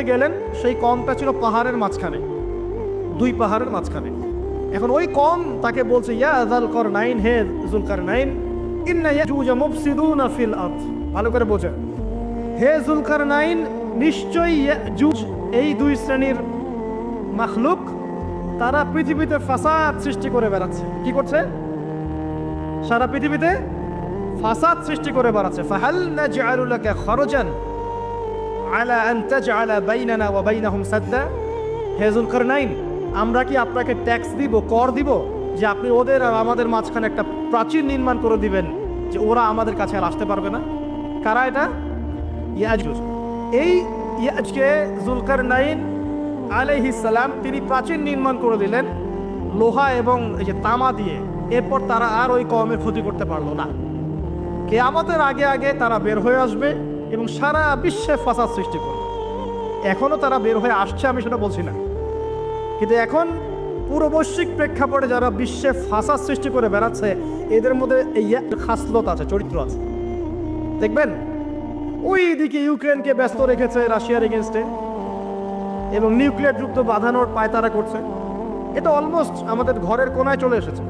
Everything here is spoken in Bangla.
গেলেন, সেই কমটা ছিল পাহাড়ের মাঝখানে, দুই পাহাড়ের মাঝখানে। এখন ওই কম তাকে বলছে, ইয়া যুলকারনাইন, হে যুলকারনাইন, ইন্না ইয়াজুজ মুফসিদুনা ফিল আরদ। ভালো করে বোঝেন, হে যুলকারনাইন, নিশ্চয়ই ইয়াজুজ, এই দুই শ্রেণীর মাখলুক, তারা পৃথিবীতে ফাসাদ সৃষ্টি করে বেড়াচ্ছে। কি করছে? সারা পৃথিবীতে ফাসাদ সৃষ্টি করে বেড়াচ্ছে। ফাহাল নাজআলু লাকা খরজান আলা আন তাজআলা বাইনানা ওয়া বাইনাহুম সাদ্দা। হে যুলকারনাইন, আমরা কি আপনাকে ট্যাক্স দিব, কর দিব, যে আপনি ওদের আর আমাদের মাঝখানে একটা প্রাচীর নির্মাণ করে দিবেন, যে ওরা আমাদের কাছে আর আসতে পারবে না? কারা এটা? ইয়াজুজ। এই ইয়াজকে যুলকারনাইন আলাইহিস সালাম তিনি প্রাচীর নির্মাণ করে দিলেন লোহা এবং এই যে তামা দিয়ে। এরপর তারা আর ওই কওমের ক্ষতি করতে পারলো না। কিয়ামতের আগে আগে তারা বের হয়ে আসবে এবং সারা বিশ্বে ফাসাদ সৃষ্টি করবে। এখনও তারা বের হয়ে আসছে, আমি সেটা বলছি না, কিন্তু এখন পুরো বৈশ্বিক প্রেক্ষাপটে যারা বিশ্বে ফাসাদ সৃষ্টি করে বেড়াচ্ছে, এদের মধ্যে এই খাসলত আছে, চরিত্র আছে। দেখবেন ওই দিকে ইউক্রেনকে ব্যস্ত রেখেছে রাশিয়ার এগেনস্টে এবং নিউক্লিয়ার যুদ্ধ বাঁধানোর পায়তারা করছে। এটা অলমোস্ট আমাদের ঘরের কোনায় চলে এসেছে।